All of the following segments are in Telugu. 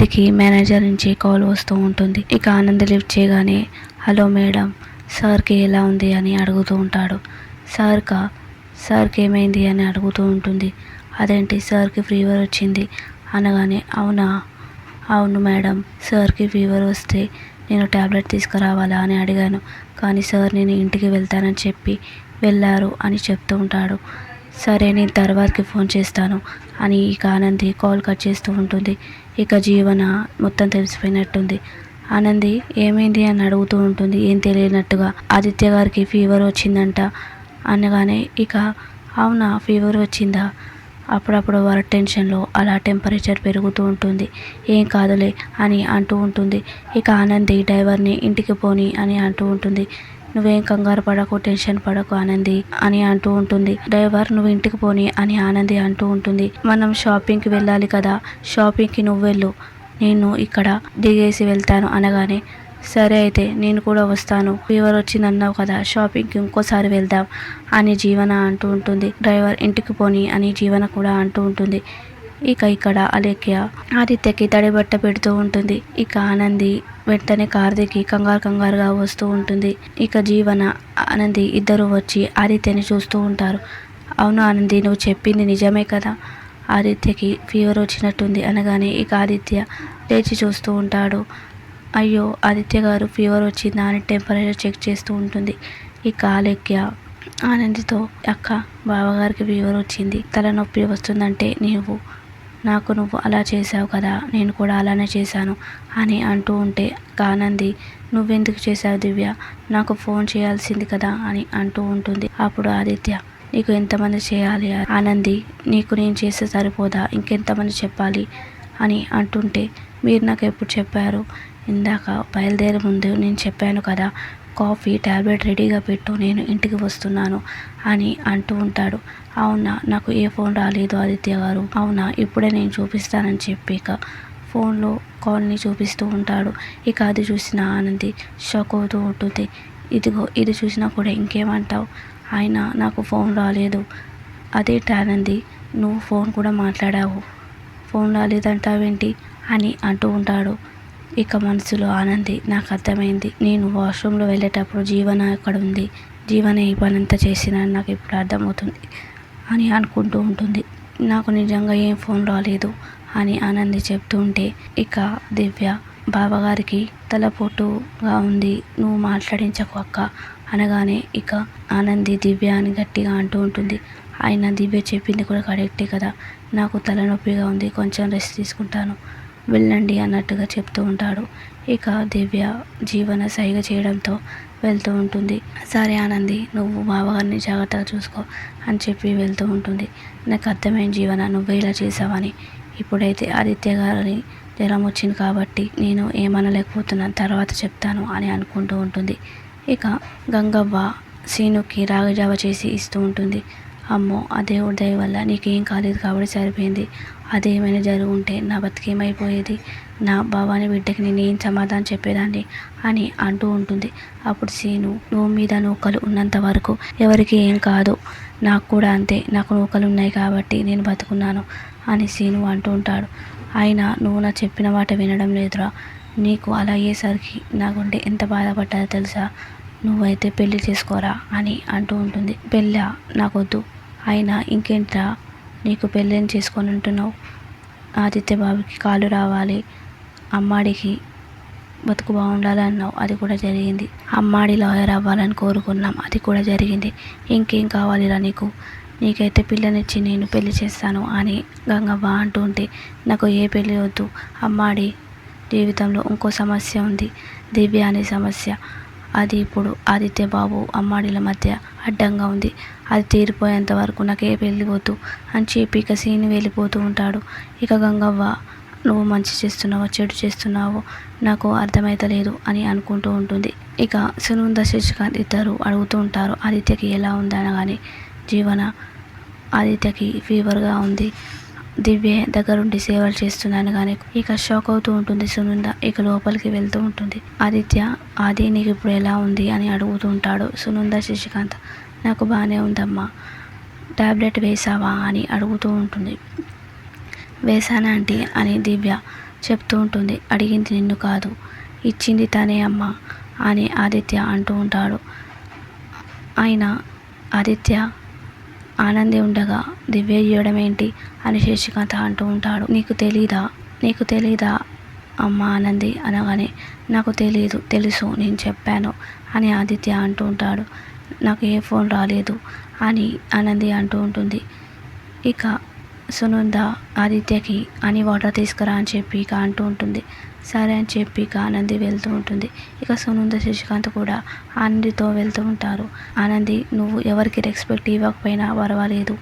ఆనంద్కి మేనేజర్ నుంచి కాల్ వస్తూ ఉంటుంది. ఇక ఆనంద్ లిఫ్ట్ చేయగానే హలో మేడం, సార్కి ఎలా ఉంది అని అడుగుతూ ఉంటాడు. సార్కి ఏమైంది అని అడుగుతూ ఉంటుంది. అదేంటి సార్కి ఫీవర్ వచ్చింది అనగానే అవును మేడం, సార్కి ఫీవర్ వస్తే నేను ట్యాబ్లెట్ తీసుకురావాలా అని అడిగాను, కానీ సార్ నేను ఇంటికి వెళ్తానని చెప్పి వెళ్ళారు అని చెప్తూ ఉంటాడు. సరే నేను తర్వాతకి ఫోన్ చేస్తాను అని ఇక ఆనంది కాల్ కట్ చేస్తూ ఉంటుంది. ఇక జీవన మొత్తం తెలిసిపోయినట్టుంది. ఆనంది ఏమైంది అని అడుగుతూ ఉంటుంది ఏం తెలియనట్టుగా. ఆదిత్య గారికి ఫీవర్ వచ్చిందంట అనగానే ఇక అవునా, ఫీవర్ వచ్చిందా, అప్పుడప్పుడు వారి టెన్షన్లో అలా టెంపరేచర్ పెరుగుతూ ఉంటుంది, ఏం కాదులే అని అంటూ ఉంటుంది. ఇక ఆనంది డ్రైవర్ని ఇంటికి పోని అని అంటూ ఉంటుంది. నువ్వేం కంగారు పడకు, టెన్షన్ పడకు ఆనంది అని అంటూ ఉంటుంది. డ్రైవర్ నువ్వు ఇంటికి పోని అని ఆనంది అంటూ ఉంటుంది. మనం షాపింగ్కి వెళ్ళాలి కదా, షాపింగ్కి నువ్వు వెళ్ళు, నేను ఇక్కడ దిగేసి వెళ్తాను అనగానే సరే అయితే నేను కూడా వస్తాను, ఫీవర్ వచ్చింది అన్నావు కదా, షాపింగ్కి ఇంకోసారి వెళ్దాం అని జీవన అంటూ ఉంటుంది. డ్రైవర్ ఇంటికి పోని అని జీవన కూడా అంటూ ఉంటుంది. ఇక ఇక్కడ అలేఖ్య ఆదిత్యకి తడిబట్ట పెడుతూ ఉంటుంది. ఇక ఆనంది వెంటనే కార్ దిగి కంగారుగా వస్తూ ఉంటుంది. ఇక జీవన ఆనంది ఇద్దరు వచ్చి ఆదిత్యని చూస్తూ ఉంటారు. అవును ఆనంది, నువ్వు చెప్పింది నిజమే కదా, ఆదిత్యకి ఫీవర్ వచ్చినట్టుంది అనగానే ఇక ఆదిత్య లేచి చూస్తూ ఉంటాడు. అయ్యో ఆదిత్య గారు ఫీవర్ వచ్చిందా అని టెంపరేచర్ చెక్ చేస్తూ ఉంటుంది. ఇక అలేఖ్య ఆనందితో అక్క, బావగారికి ఫీవర్ వచ్చింది, తలనొప్పి వస్తుందంటే నువ్వు అలా చేసావు కదా, నేను కూడా అలానే చేశాను అని అంటూ ఉంటే ఆనంది నువ్వెందుకు చేసావు దివ్య, నాకు ఫోన్ చేయాల్సింది కదా అని అంటూ ఉంటుంది. అప్పుడు ఆదిత్య నీకు ఎంతమంది చేయాలి ఆనంది, నీకు నేను చేస్తే సరిపోదా, ఇంకెంతమంది చెప్పాలి అని అంటుంటే మీరు నాకు ఎప్పుడు చెప్పారు, ఇందాక బయలుదేరే ముందు నేను చెప్పాను కదా, కాఫీ ట్యాబ్లెట్ రెడీగా పెట్టు, నేను ఇంటికి వస్తున్నాను అని అంటూ ఉంటాడు. అవునా, నాకు ఏ ఫోన్ రాలేదు ఆదిత్య గారు, అవునా ఇప్పుడే నేను చూపిస్తానని చెప్పి ఇక ఫోన్లో కాల్ని చూపిస్తూ ఉంటాడు. ఇక అది చూసిన ఆనంది షాక్ అవుతూ ఉంటుంది. ఇదిగో ఇది చూసినా కూడా ఇంకేమంటావు, అయినా నాకు ఫోన్ రాలేదు, అదేంటి ఆనంది నువ్వు ఫోన్ కూడా మాట్లాడావు, ఫోన్ రాలేదంటావేంటి అని అంటూ ఉంటాడు. ఇక మనసులో ఆనంది నాకు అర్థమైంది, నేను వాష్రూమ్లో వెళ్ళేటప్పుడు జీవన అక్కడ ఉంది, జీవన ఈ పనంతా చేసిందని నాకు ఇప్పుడు అర్థమవుతుంది అని అనుకుంటూ ఉంటుంది. నాకు నిజంగా ఏం ఫోన్ రాలేదు అని ఆనంది చెప్తూ ఉంటే ఇక దివ్య బావగారికి తలపోటుగా ఉంది, నువ్వు మాట్లాడించకు అక్క అనగానే ఇక ఆనంది దివ్య అని గట్టిగా అంటూ ఉంటుంది. అయినా దివ్య చెప్పింది కూడా కరెక్టే కదా, నాకు తలనొప్పిగా ఉంది, కొంచెం రెస్ట్ తీసుకుంటాను, వెళ్ళండి అన్నట్టుగా చెప్తూ ఉంటాడు. ఇక దివ్య జీవన సైగ చేయడంతో వెళ్తూ ఉంటుంది. సరే ఆనంది, నువ్వు బావగారిని జాగ్రత్తగా చూసుకో అని చెప్పి వెళ్తూ ఉంటుంది. నాకు అర్థమైన జీవన నువ్వే ఇలా చేసావని, ఇప్పుడైతే ఆదిత్య గారిని జ్వరం వచ్చింది కాబట్టి నేను ఏమనలేకపోతున్నాను, తర్వాత చెప్తాను అని అనుకుంటూ ఉంటుంది. ఇక గంగవ్వ సీనుకి రాగిజావ చేసి ఇస్తూ ఉంటుంది. అమ్మో, ఆ దేవుడి దయ వల్ల నీకేం కాలేదు కాబట్టి సరిపోయింది, అదేమైనా జరిగి ఉంటే నా బతికేమైపోయేది, నా బావాని బిడ్డకి నేను ఏం సమాధానం చెప్పేదాన్ని అని అంటూ ఉంటుంది. అప్పుడు సీను నువ్వు మీద నూకలు ఉన్నంత వరకు ఎవరికి ఏం కాదు, నాకు కూడా అంతే, నాకు నూకలు ఉన్నాయి కాబట్టి నేను బతుకున్నాను అని సీను అంటూ ఉంటాడు. అయినా నువ్వు నా చెప్పిన మాట వినడం లేదురా, నీకు అలా అయ్యేసరికి నా గుండె ఎంత బాధపడ్డాదో తెలుసా, నువ్వైతే పెళ్లి చేసుకోరా అని అంటూ ఉంటుంది. పెళ్ళా, నాకొద్దు, అయినా ఇంకేంట్రా నీకు పెళ్ళేం చేసుకొని అంటున్నావు, ఆదిత్య బాబుకి కాలు రావాలి, అమ్మాడికి బతుకు బాగుండాలి అన్నావు, అది కూడా జరిగింది, అమ్మాడి లాయర్ అవ్వాలని కోరుకున్నాం, అది కూడా జరిగింది, ఇంకేం కావాలిరా నీకైతే పిల్లనిచ్చి నేను పెళ్లి చేస్తాను అని గంగవ్వ అంటూ ఉంటే నాకు ఏ పెళ్ళి వద్దు, అమ్మాడి జీవితంలో ఇంకో సమస్య ఉంది, దివ్య అనే సమస్య, అది ఇప్పుడు ఆదిత్య బాబు అమ్మాడిల మధ్య అడ్డంగా ఉంది, అది తీరిపోయేంత వరకు నాకు ఏ పెళ్ళి వద్దు అని చెప్పి ఇక సీను వెళ్ళిపోతూ ఉంటాడు. ఇక గంగవ్వ నువ్వు మంచి చేస్తున్నావో చెడు చేస్తున్నావో నాకు అర్థమైతలేదు అని అనుకుంటూ ఉంటుంది. ఇక సునంద శశికాంత్ ఇద్దరు అడుగుతూ ఉంటారు ఆదిత్యకి ఎలా ఉంది అనగానే జీవన ఆదిత్యకి ఫీవర్గా ఉంది, దివ్య దగ్గరుండి సేవలు చేస్తున్నాను కానీ ఇక షాక్ అవుతూ ఉంటుంది సునంద. ఇక లోపలికి వెళ్తూ ఉంటుంది. ఆదిత్య, ఆది నీకు ఇప్పుడు ఎలా ఉంది అని అడుగుతూ ఉంటాడు సునంద శశికాంత్. నాకు బాగానే ఉందమ్మా, ట్యాబ్లెట్ వేసావా అని అడుగుతూ ఉంటుంది. వేసానా ఆంటీ అని దివ్య చెప్తూ ఉంటుంది. అడిగింది నిన్ను కాదు, ఇచ్చింది తనే అమ్మా అని ఆదిత్య అంటూ ఉంటాడు. అయినా ఆదిత్య ఆనంది ఉండగా దివ్య ఇవ్వడం ఏంటి అని శశికాంత్ అంటూ ఉంటాడు. నీకు తెలీదా అమ్మ ఆనంది అనగానే, నాకు తెలీదు, తెలుసు, నేను చెప్పాను అని ఆదిత్య అంటూ ఉంటాడు. నాకు ఏ ఫోన్ రాలేదు అని ఆనంది అంటూ ఉంటుంది. ఇక సునంద ఆదిత్యకి అని వాటర్ తీసుకురా అని చెప్పి ఇక అంటూ ఉంటుంది. సరే అని చెప్పి ఇక ఆనంది వెళ్తూ ఉంటుంది. ఇక సునంద శశికాంత్ కూడా ఆనందితో వెళ్తూ ఉంటారు. ఆనంది, నువ్వు ఎవరికి రెస్పెక్ట్ ఇవ్వకపోయినా పర్వాలేదు,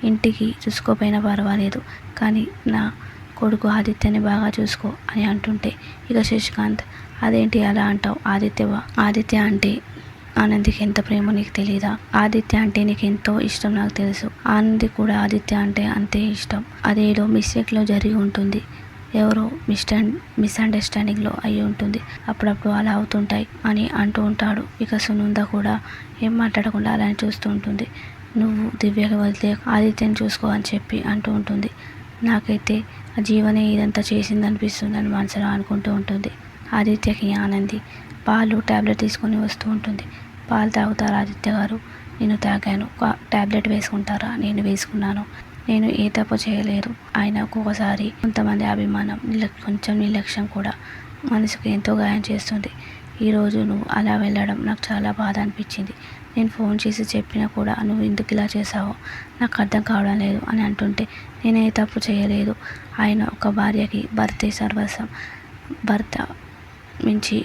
ఇంటికి చూసుకోపోయినా పర్వాలేదు, కానీ నా కొడుకు ఆదిత్యని బాగా చూసుకో అని అంటుంటే ఇక శశికాంత్, అదేంటి అలా అంటావు, ఆదిత్య అంటే ఆనందికి ఎంత ప్రేమో నీకు తెలీదా, ఆదిత్య అంటే నీకు ఎంతో ఇష్టం నాకు తెలుసు, ఆనంది కూడా ఆదిత్య అంటే అంతే ఇష్టం, అదేదో మిస్టేక్లో జరిగి ఉంటుంది, ఎవరో మిస్అండర్స్టాండింగ్లో అయి ఉంటుంది, అప్పుడప్పుడు అలా అవుతుంటాయి అని అంటూ ఉంటాడు. ఇక సునంద కూడా ఏం మాట్లాడకుండా అలానే చూస్తూ ఉంటుంది. నువ్వు దివ్యకి వదిలే ఆదిత్యని చూసుకో అని చెప్పి అంటూ ఉంటుంది. నాకైతే ఆ జీవనే ఇదంతా చేసింది అనిపిస్తుంది అని మనసులో అనుకుంటూ ఉంటుంది. ఆదిత్యకి ఆనంది పాలు ట్యాబ్లెట్ తీసుకొని వస్తూ ఉంటుంది. పాలు తాగుతారా ఆదిత్య గారు, నేను తాగాను, ట్యాబ్లెట్ వేసుకుంటారా, నేను వేసుకున్నాను, నేను ఏ తప్పు చేయలేదు, ఆయన ఒక్కొక్కసారి కొంతమంది అభిమానం కొంచెం నిర్లక్ష్యం కూడా మనసుకు ఎంతో గాయం చేస్తుంది, ఈరోజు నువ్వు అలా వెళ్ళడం నాకు చాలా బాధ అనిపించింది, నేను ఫోన్ చేసి చెప్పినా కూడా నువ్వు ఎందుకు ఇలా చేసావో నాకు అర్థం కావడం లేదు అని అంటుంటే, నేనే తప్పు చేయలేదు, ఆయన ఒక భార్యకి భర్తే సర్వస్వం, భర్త మించి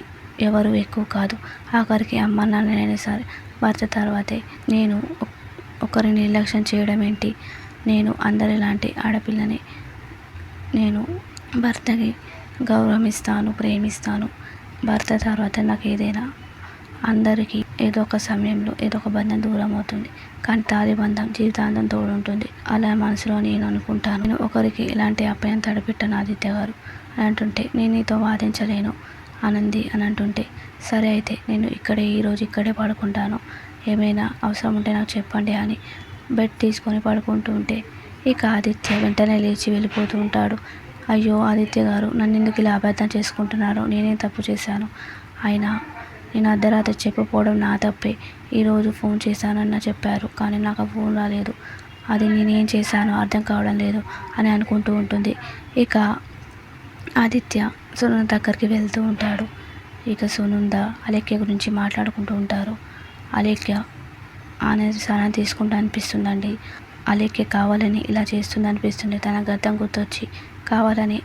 ఎవరు ఎక్కువ కాదు, ఆఖరికి అమ్మ నాన్నైనా సరే భర్త తర్వాతే, నేను ఒకరిని నిర్లక్ష్యం చేయడం ఏంటి, నేను అందరిలాంటి ఆడపిల్లని, నేను భర్తకి గౌరవం ఇస్తాను, ప్రేమిస్తాను, భర్త తర్వాత నాకు ఏదైనా, అందరికీ ఏదో ఒక సమయంలో ఏదో ఒక బంధం దూరం అవుతుంది, కానీ తాది బంధం జీవితాంతం తోడుంటుంది, అలా మనసులో నేను అనుకుంటాను, నేను ఒకరికి ఇలాంటి అపాయం తడిపెట్టాను ఆదిత్య గారు అని అంటుంటే, నేను నీతో వాదించలేను ఆనంది అని అంటుంటే, సరే అయితే నేను ఈరోజు ఇక్కడే పడుకుంటాను, ఏమైనా అవసరం ఉంటే నాకు చెప్పండి అని బెడ్ తీసుకొని పడుకుంటూ ఉంటే ఇక ఆదిత్య వెంటనే లేచి వెళ్ళిపోతూ ఉంటాడు. అయ్యో ఆదిత్య గారు, నన్ను ఎందుకు ఇలా అబద్ధం చేసుకుంటున్నారు, నేనేం తప్పు చేశాను, అయినా నేను అర్ధరాత్రి చెప్పకపోవడం నా తప్పే, ఈరోజు ఫోన్ చేశానన్న చెప్పారు, కానీ నాకు ఆ ఫోన్ రాలేదు, అది నేనేం చేశానో అర్థం కావడం లేదు అని అనుకుంటూ ఉంటుంది. ఇక ఆదిత్య సునంద దగ్గరికి వెళ్తూ ఉంటాడు. ఇక సునంద అలేఖ్య గురించి మాట్లాడుకుంటూ ఉంటారు. అలేఖ్య ఆనంద్ సహాయం తీసుకుంటూ అనిపిస్తుందండి, అలేఖ్య కావాలని ఇలా చేస్తుంది అనిపిస్తుంది, తన గతం గుర్తొచ్చి కావాలని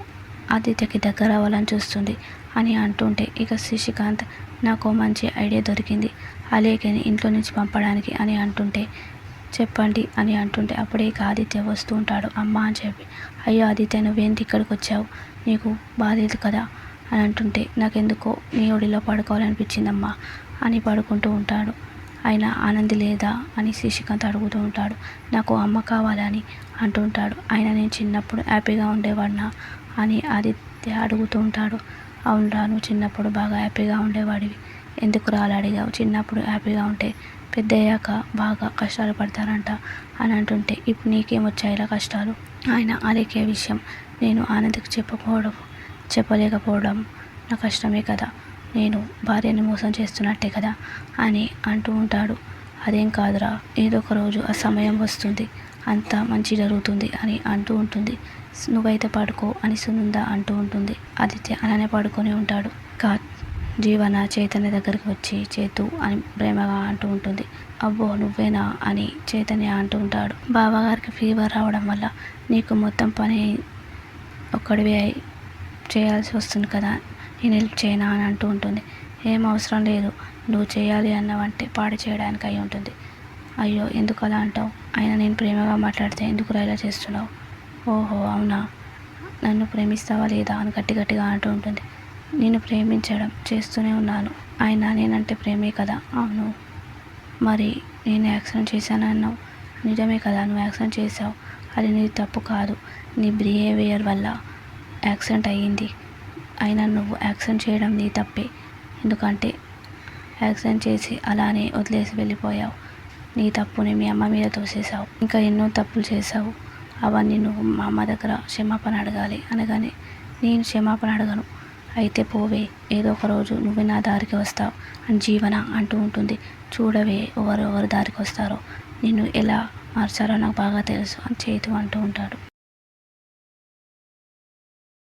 ఆదిత్యకి దగ్గర అవ్వాలని చూస్తుంది అని అంటుంటే ఇక శశికాంత్, నాకు మంచి ఐడియా దొరికింది, అలేఖ్యని ఇంట్లో నుంచి పంపడానికి అని అంటుంటే, చెప్పండి అని అంటుంటే అప్పుడే ఇక ఆదిత్య వస్తూ ఉంటాడు. అమ్మ అని చెప్పి, అయ్యో ఆదిత్య, నువ్వేంటి ఇక్కడికి వచ్చావు, నీకు బాధలేదు కదా అని అంటుంటే, నాకెందుకో నీ ఒడిలో పడుకోవాలనిపించిందమ్మా అని పడుకుంటూ ఉంటాడు. ఆయన ఆనంది లేదా అని శశికాంత్ అడుగుతూ ఉంటాడు. నాకు అమ్మ కావాలని అంటూ ఉంటాడు. ఆయన నేను చిన్నప్పుడు హ్యాపీగా ఉండేవాడినా అని ఆదిత్య అడుగుతూ ఉంటాడు. అవునరా, నువ్వు చిన్నప్పుడు బాగా హ్యాపీగా ఉండేవాడివి, ఎందుకు అలా అడిగావు, చిన్నప్పుడు హ్యాపీగా ఉంటే పెద్దయ్యాక బాగా కష్టాలు పడతారంట అని అంటుంటే, ఇప్పుడు నీకేమొచ్చాయి ఇలా కష్టాలు, ఆయన అలేఖ్య విషయం నేను ఆనంద్కి చెప్పలేకపోవడం నా కష్టమే కదా, నేను భార్యని మోసం చేస్తున్నట్టే కదా అని అంటూ ఉంటాడు. అదేం కాదురా, ఏదో ఒక రోజు ఆ సమయం వస్తుంది, అంతా మంచి జరుగుతుంది అని అంటూ ఉంటుంది. నువ్వైతే పడుకో అని సునంద అంటూ ఉంటుంది. ఆదిత్య అలానే పడుకొని ఉంటాడు. జీవన చైతన్య దగ్గరికి వచ్చి చేతు అని ప్రేమగా అంటూ ఉంటుంది. అబ్బో నువ్వేనా అని చైతన్య అంటూ ఉంటాడు. బావగారికి ఫీవర్ రావడం వల్ల నీకు మొత్తం పని ఒక్కడివే చేయాల్సి వస్తుంది కదా, నేను హెల్ప్ చేయనా అని అంటూ ఉంటుంది. ఏం అవసరం లేదు, నువ్వు చేయాలి అన్నవంటే పాడు చేయడానికి అయి ఉంటుంది. అయ్యో ఎందుకు అలా అంటావు, అయినా నేను ప్రేమగా మాట్లాడితే ఎందుకు ఇలా చేస్తున్నావు, ఓహో అవునా, నన్ను ప్రేమిస్తావా లేదా అని గట్టిగా అంటూ ఉంటుంది. నేను ప్రేమించడం చేస్తూనే ఉన్నాను, అయినా నేనంటే ప్రేమే కదా. అవును, మరి నేను యాక్సిడెంట్ చేశాను అన్నావు, నిజమే కదా, నువ్వు యాక్సిడెంట్ చేసావు, అది నీ తప్పు కాదు, నీ బిహేవియర్ వల్ల యాక్సిడెంట్ అయ్యింది, అయినా నువ్వు యాక్సిడెంట్ చేయడం నీ తప్పే, ఎందుకంటే యాక్సిడెంట్ చేసి అలానే వదిలేసి వెళ్ళిపోయావు, నీ తప్పుని మీ అమ్మ మీద తోసేసావు, ఇంకా ఎన్నో తప్పులు చేసావు, అవన్నీ నువ్వు మా అమ్మ దగ్గర క్షమాపణ అడగాలి అనగానే, నేను క్షమాపణ అడగను. అయితే పోవే, ఏదో ఒక రోజు నువ్వే నా దారికి వస్తావు అని జీవన అంటూ ఉంటుంది. చూడవే, ఎవరు దారికి వస్తారో, నిన్ను ఎలా మార్చాలో నాకు బాగా తెలుసు అని చేతు అంటూ ఉంటాడు.